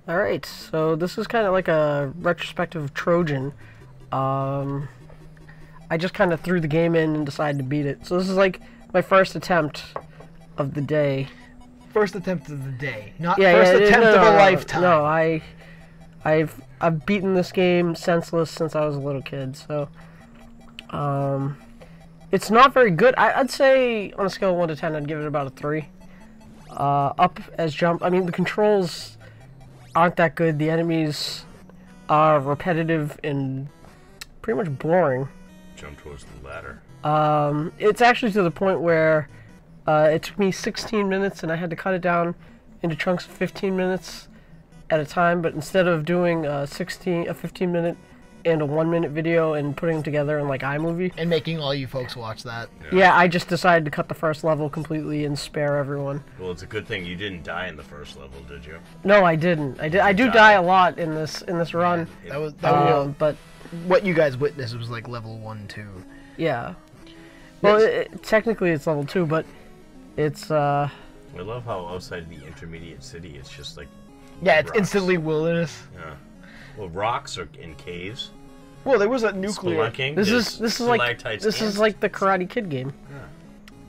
Alright, so this is kind of like a retrospective of Trojan. I just kind of threw the game in and decided to beat it. So this is like my first attempt of the day. First attempt of the day, not first attempt of a lifetime. No, I've beaten this game senseless since I was a little kid, so it's not very good. I'd say on a scale of 1 to 10, I'd give it about a 3. Up as jump. I mean, the controls aren't that good. The enemies are repetitive and pretty much boring. Jump towards the ladder. It's actually to the point where it took me 16 minutes and I had to cut it down into chunks of 15 minutes at a time, but instead of doing a 15-minute and a 1-minute video and putting them together in like iMovie. And making all you folks watch that. Yeah, I just decided to cut the first level completely and spare everyone. Well, it's a good thing you didn't die in the first level, did you? No, I didn't. I do die a lot in this run. Yeah, that was but what you guys witnessed was like level 1, 2. Yeah. Well, technically it's level 2, but it's I love how outside the intermediate city it's just like it's rocks. instantly wilderness. Yeah. Well, rocks are in caves. Well, there was a nuclear. This is like the Karate Kid game. Yeah.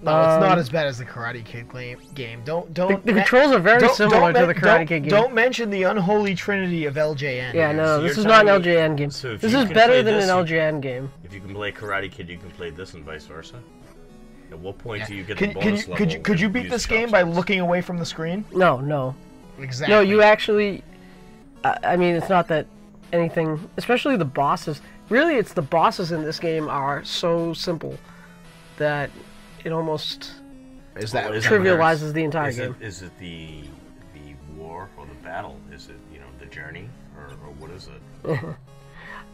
No, it's not as bad as the Karate Kid game. Don't. The controls are very similar to the Karate Kid game. Don't mention the unholy trinity of LJN. Yeah, no, this is not an LJN game. So this is better than an LJN game. If you can play Karate Kid, you can play this and vice versa. At what point do you get the bonus level? Could you beat this game by looking away from the screen? No. Exactly. No, you actually. I mean, it's not that anything, especially the bosses. Really, it's the bosses in this game are so simple that it almost trivializes the entire game. Is it the war or the battle? Is it the journey or what is it?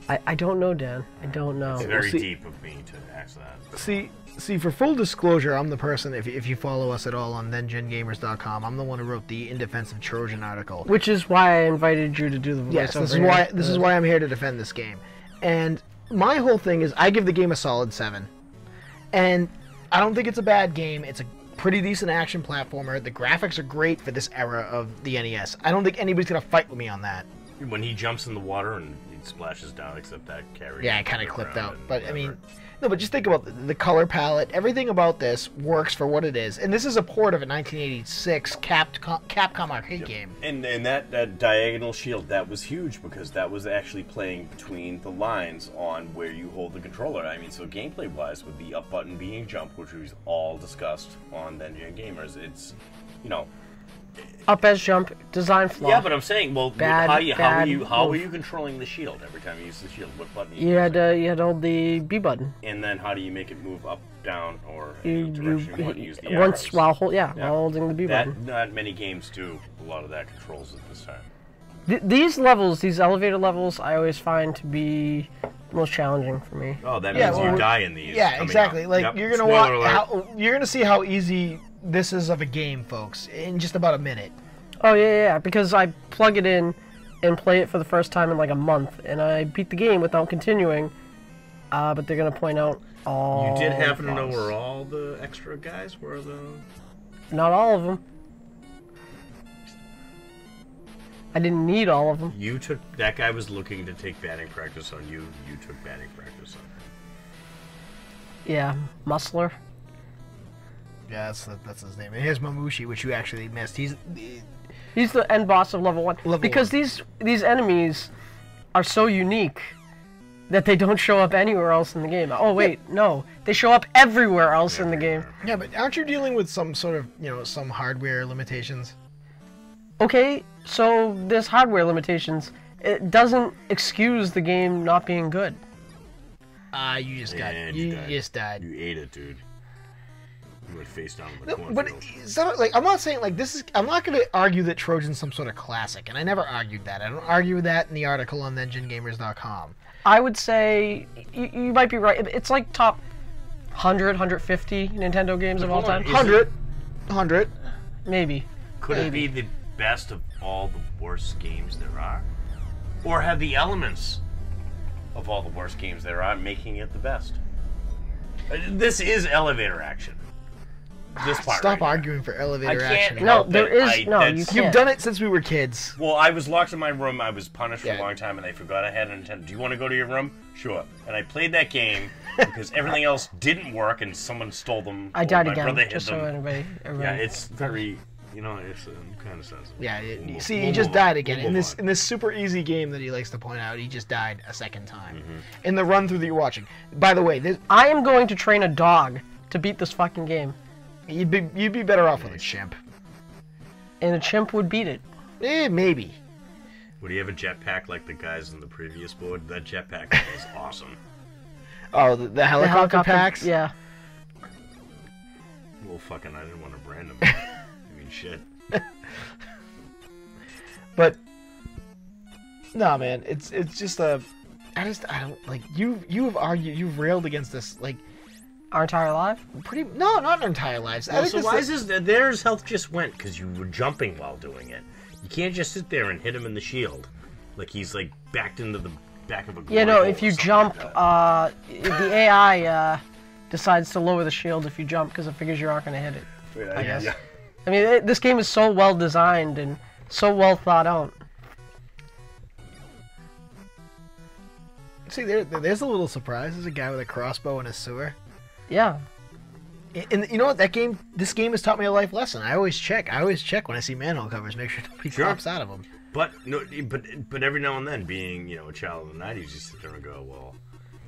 I don't know, Dan. I don't know. It's very deep of me to ask that. See, for full disclosure, I'm the person, if you follow us at all on thengengamers.com, I'm the one who wrote the In Defense of Trojan article. Which is why I invited you to do the voiceover. Yes, this is why I'm here to defend this game. And my whole thing is I give the game a solid 7. And I don't think it's a bad game. It's a pretty decent action platformer. The graphics are great for this era of the NES. I don't think anybody's going to fight with me on that. When he jumps in the water and he splashes down, except that carry. Yeah, it kind of clipped out. But I mean, no, but just think about the color palette. Everything about this works for what it is. And this is a port of a 1986 Capcom arcade game. And that diagonal shield, that was huge because that was actually playing between the lines on where you hold the controller. I mean, so gameplay-wise, with the up button being jump, which we've all discussed on Then Gen Gamers, it's, up as jump, design flaw. Yeah, but I'm saying, well, how are you controlling the shield every time you use the shield? What button? You had to hold the B button. And then how do you make it move up, down, or any direction you want to use the arrows? While holding the B button. Not many games do a lot of that controls at this time. These levels, these elevator levels, I always find to be the most challenging for me. Oh, that means you die in these. Yeah, exactly. Like you're gonna see how easy this is of a game, folks, in just about a minute. Oh yeah, because I plug it in and play it for the first time in like a month, and I beat the game without continuing. But they're gonna point out all. You did happen to know where all the extra guys were, though. Not all of them. I didn't need all of them. That guy was looking to take batting practice on you. You took batting practice on him. Yeah, Muscler. Yeah, that's his name. And here's Mamushi, which you actually missed. He's the end boss of level 1. Because these enemies are so unique that they don't show up anywhere else in the game. Oh wait, no, they show up everywhere else in the game. Yeah, but aren't you dealing with some sort of some hardware limitations? Okay, so there's hardware limitations. It doesn't excuse the game not being good. You just died. You ate it, dude. You went face down in the corn. But I'm not saying I'm not going to argue that Trojan's some sort of classic, and I never argued that. I don't argue that in the article on thengengamers.com. I would say you might be right. It's like top 100, 150 Nintendo games of all time. 100. Maybe. Could it be the best of all the worst games there are? Or have the elements of all the worst games there are making it the best? This is elevator action. this part. Stop right arguing for elevator I can't action. No, help there it. is no. You That's- can't. You've done it since we were kids. Well, I was locked in my room. I was punished for Yeah. a long time, and I forgot I had an Nintendo. Do you want to go to your room? Sure. And I played that game because everything else didn't work, and someone stole them. I or died my again, brother hid just so them. everybody. Yeah, it's very. You know, it's kind of sensitive. Yeah, We'll see, we'll he just move on. died again. We'll In move this on. in this super easy game that he likes to point out, he just died a second time. Mm-hmm. In the run through that you're watching. By the way, this, I am going to train a dog to beat this fucking game, you'd be better off with a chimp. and a chimp would beat it. Maybe. Would he have a jetpack like the guys in the previous board? That jetpack is awesome. Oh, the helicopter packs? Yeah. Well, fucking, I didn't want to brand them. I mean, shit. But no, man, it's just a. I don't like you've argued, you've railed against this like Our entire life. pretty. No, not our entire lives. I think So this why is- is this? Theirs health just went because you were jumping while doing it. You can't just sit there and hit him in the shield, like he's like backed into the back of a. Yeah, glory no. hole If or you something jump, like that. the AI decides to lower the shield if you jump because it figures you aren't going to hit it. I guess. Yeah. I mean, this game is so well designed and so well thought out. See, there's a little surprise. There's a guy with a crossbow in a sewer. Yeah. And you know what? This game has taught me a life lesson. I always check when I see manhole covers, make sure nobody Sure. pops out of them. But no, but every now and then, being a child of the '90s, you sit there and go, well,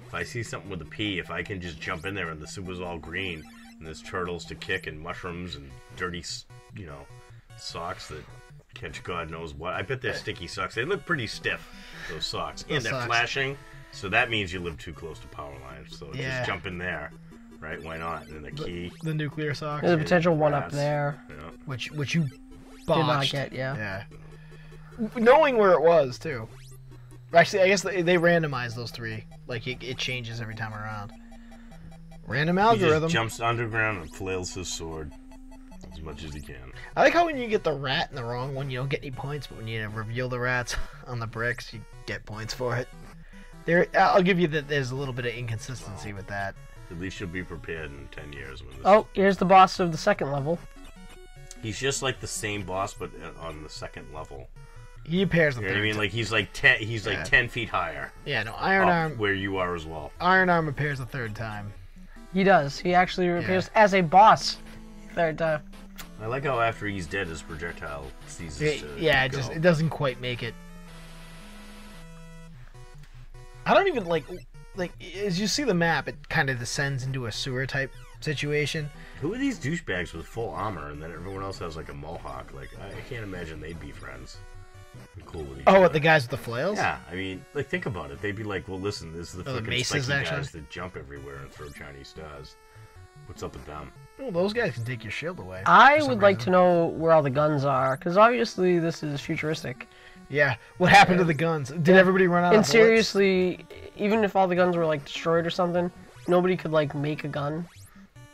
if I see something with a P, if I can just jump in there and the sewer's all green and there's turtles to kick and mushrooms and dirty, socks that catch God knows what. I bet they're sticky socks. They look pretty stiff, those socks, and Those they're socks. flashing. So that means you live too close to power lines. So Yeah. just jump in there, right? Why not? And the key. The nuclear socks, There's a potential one up Rats. there. which you Did not botched. get, yeah. Yeah. Knowing where it was too. Actually, I guess they randomized those three. Like it changes every time around. Random He algorithm. just jumps underground and flails his sword as much as he can. I like how when you get the rat in the wrong one, you don't get any points, but when you reveal the rats on the bricks, you get points for it. I'll give you that. There's a little bit of inconsistency with that. At least you'll be prepared in 10 years when this. Oh, here's the boss of the second level. He's just like the same boss, but on the second level. He appears the You know what I third mean? time. Like he's like 10. He's like Yeah. 10 feet higher. Yeah, no, Iron up Arm. where you are as well. Iron Arm appears the third time. He does. He actually appears as a boss. Third time. I like how after he's dead, his projectile ceases to It go. it doesn't quite make it. I don't even like as you see the map, it kind of descends into a sewer type situation. Who are these douchebags with full armor, and then everyone else has like a mohawk? Like I can't imagine they'd be friends. And cool with each Oh, other. what, the guys with the flails? Yeah, I mean, like think about it. They'd be like, well, listen, this is the Oh, the fucking maces, spiky actually? guys that jump everywhere and throw Chinese stars. What's up with them? Well, those guys can take your shield away. I for some would like reason. to know where all the guns are, because obviously this is futuristic. Yeah. What happened to the guns? Did everybody run out And of bullets? seriously, even if all the guns were like destroyed or something, nobody could like make a gun.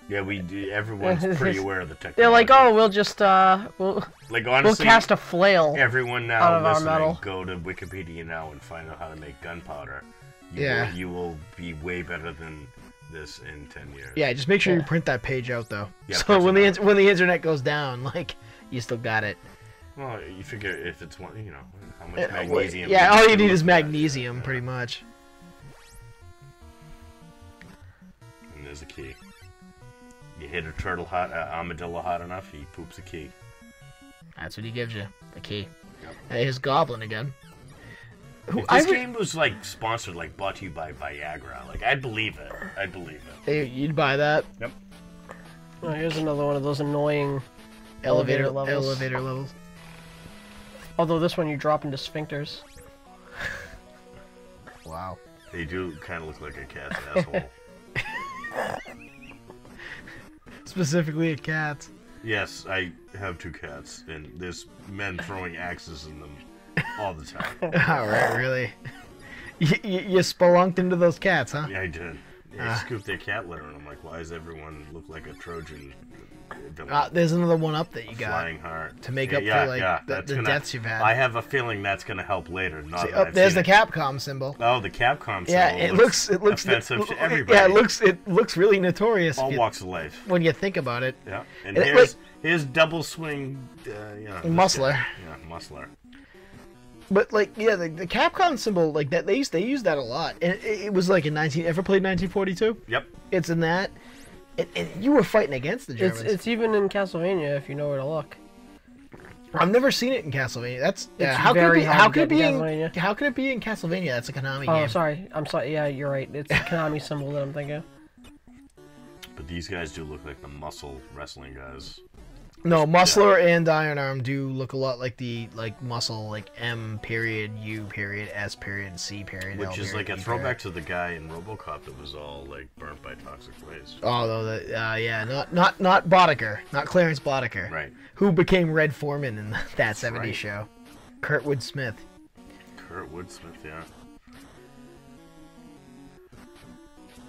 Yeah, we do. Everyone's pretty aware of the technology. They're like, oh, we'll just we'll like honestly, cast a flail. everyone out now of our listening, metal. go to Wikipedia now and find out how to make gunpowder. Yeah. You will be way better than this in 10 years. Yeah, just make sure you Yeah. print that page out though. Yeah, So print when it the out. when the internet goes down, like you still got it. Well, you figure if it's one, how much Yeah, magnesium. yeah, you all you do need with is that. magnesium, Yeah. pretty much. And there's a key. You hit a turtle hot, armadillo hot enough, he poops a key. That's what he gives you, the key. Yep. Hey, his goblin again. If this game was like sponsored, like brought to you by Viagra, like I'd believe it. I'd believe it. Hey, you'd buy that? Yep. Oh, here's another one of those annoying Elevator levels. Elevator levels. Although this one you drop into sphincters. Wow. They do kind of look like a cat's asshole. Specifically a cat. Yes, I have 2 cats, and there's men throwing axes in them all the time. Alright, really? You spelunked into those cats, huh? Yeah, I did. They scoop their cat litter, and I'm like, why does everyone look like a Trojan villain? There's another one up that you got. Flying heart. To make up for the deaths you've had. I have a feeling that's going to help later. Not See, there's the Capcom symbol. Oh, the Capcom symbol. Yeah, it looks offensive to everybody. Yeah, it looks really notorious. All walks of life. When you think about it. Yeah, and here's double swing. Muscler. Yeah, Muscler. But the Capcom symbol, like that, they used that a lot, and it was like in ever played 1942? Yep. It's in that, and you were fighting against the Germans. It's even in Castlevania if you know where to look. I've never seen it in Castlevania. How could it be in Castlevania? That's a Konami game. Oh, sorry. I'm sorry. Yeah, you're right. It's a Konami symbol that I'm thinking of. But these guys do look like the muscle wrestling guys. No, Muscler and Iron Arm do look a lot like the muscle, like M period, U period, S period, C period. Which L is period, like a E throwback period. to the guy in RoboCop that was all like burnt by toxic waste. Oh, no, not Boddicker, not Clarence Boddicker, Right. Who became Red Foreman in that '70s right. show. Kurtwood Smith. Kurtwood Smith, yeah.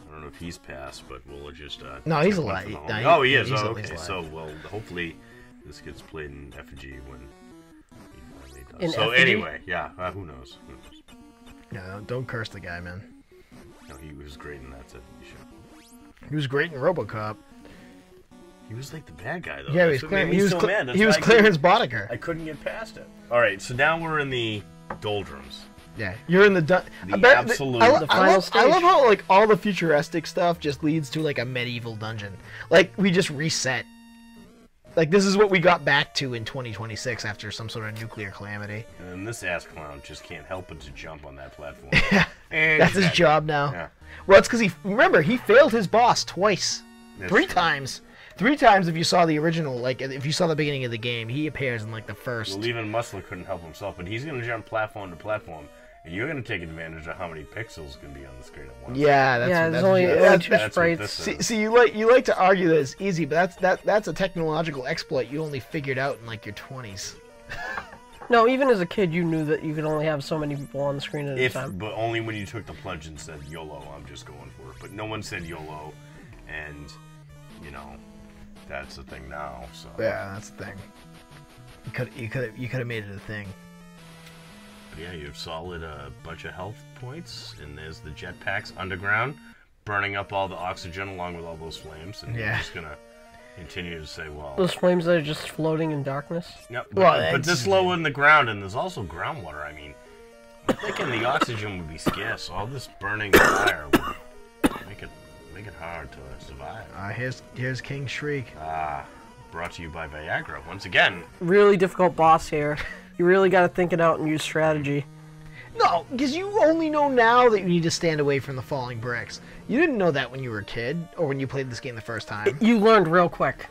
I don't know if he's passed, but we'll just. No, he's alive. Oh, he is. He's Oh, alive. okay. So, well, hopefully this gets played in effigy when he finally does. In So, effigy? anyway, yeah, who knows? Who knows? No, don't curse the guy, man. No, he was great in that '70s show. He was great in RoboCop. He was like the bad guy, though. Yeah, That's what made me so mad. That's he was why Clarence Boddicker. I couldn't get past it. All right, so now we're in the doldrums. Yeah, you're in the Absolute. The final stage. I love how like all the futuristic stuff just leads to like a medieval dungeon. Like we just reset. Like this is what we got back to in 2026 after some sort of nuclear calamity. And this ass clown just can't help but to jump on that platform. Yeah, And that's his job now. Yeah. Well, it's because he failed his boss twice, three times. 3 times if you saw the original, like if you saw the beginning of the game, he appears in like the first. Well, even Muscler couldn't help himself, but he's going to jump platform to platform, and you're going to take advantage of how many pixels can be on the screen at once. Yeah, there's only two sprites. See, you like to argue that it's easy, but that's a technological exploit you only figured out in like your 20s. No, even as a kid, you knew that you could only have so many people on the screen at a time. But only when you took the plunge and said YOLO, I'm just going for it. But no one said YOLO, and you know. That's the thing now. So yeah, that's the thing. You could have made it a thing. But yeah, you have solid bunch of health points, and there's the jetpacks underground, burning up all the oxygen along with all those flames, and you're just gonna continue to say, well, those flames that are just floating in darkness. Yep. But this low in the ground, and there's also groundwater. I mean, I'm thinking the oxygen would be scarce. All this burning fire would make it hard to survive. Here's King Shriek. Brought to you by Viagra once again. Really difficult boss here. You really got to think it out and use strategy. No, because you only know now that you need to stand away from the falling bricks. You didn't know that when you were a kid or when you played this game the first time. You learned real quick.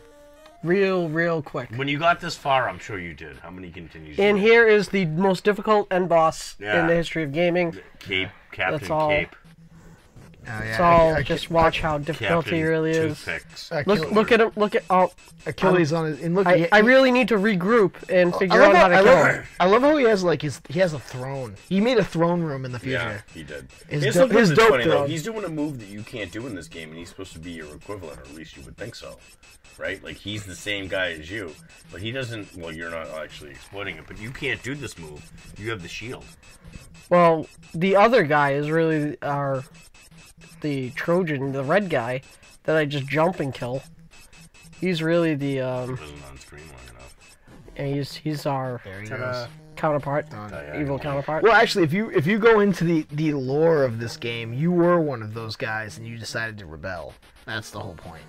Real quick. When you got this far, I'm sure you did. How many continues? And here is the most difficult end boss in the history of gaming. Cape, Captain That's all. Cape. It's all just watch how difficult he really is. Look at him. Look at Achilles on his. And look, I really need to regroup and figure out how to kill him. I love how he has like he has a throne. He made a throne room in the future. Yeah, he did. His dope funny, throne. though. He's doing a move that you can't do in this game, and he's supposed to be your equivalent, or at least you would think so, right? Like he's the same guy as you, but he doesn't. Well, you're not actually exploiting it, but you can't do this move. You have the shield. Well, the other guy is really the Trojan, the red guy, that I just jump and kill. He's really the He wasn't on screen long enough. And he's our counterpart, evil counterpart. Well, actually, if you go into the lore of this game, you were one of those guys, and you decided to rebel. That's the whole point.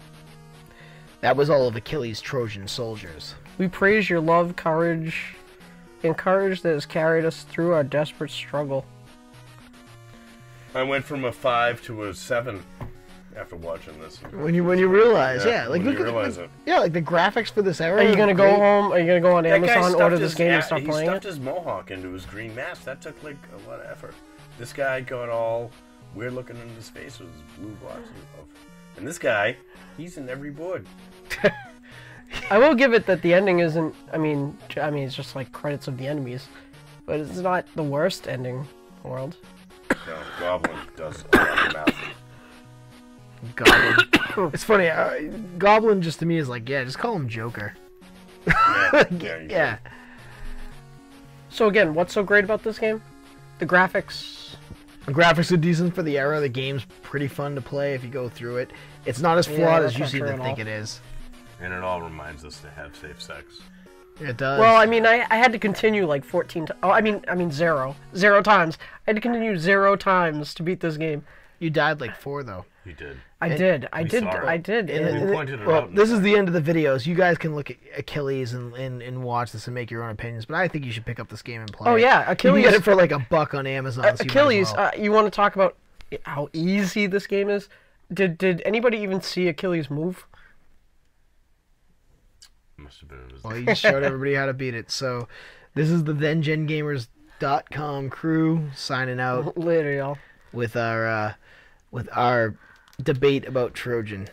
That was all of Achilles' Trojan soldiers. We praise your love, courage, and courage that has carried us through our desperate struggle. I went from a 5 to a 7 after watching this. When you realize, like when you realize it. Yeah, like the graphics for this era. Are you gonna go home? Are you gonna go on Amazon, order this game, and start he playing it? stuffed his mohawk into his green mask. That took like a lot of effort. This guy got all weird looking in his face with his blue glasses. And this guy, he's in every board. I will give it that the ending isn't. I mean, it's just like credits of the enemies, but it's not the worst ending in the world. No, Goblin does a lot of mouth. Goblin. It's funny. Goblin just to me is like, yeah, just call him Joker. Yeah. So again, what's so great about this game? The graphics. The graphics are decent for the era. The game's pretty fun to play if you go through it. It's not as flawed as you seem to think it is. And it all reminds us to have safe sex. It does. Well, I mean, I had to continue like 14 times. Oh, I mean zero times. I had to continue 0 times to beat this game. You died like 4 though. You did. I did. We pointed it out. This is the end of the videos. You guys can look at Achilles and watch this and make your own opinions. But I think you should pick up this game and play. Oh yeah, Achilles. You can get it for like $1 on Amazon. So Achilles. well. You want to talk about how easy this game is? Did anybody even see Achilles move? Must have been. Well, you just showed everybody how to beat it. So, this is the ThenGenGamers.com crew signing out Literally all. with our debate about Trojan.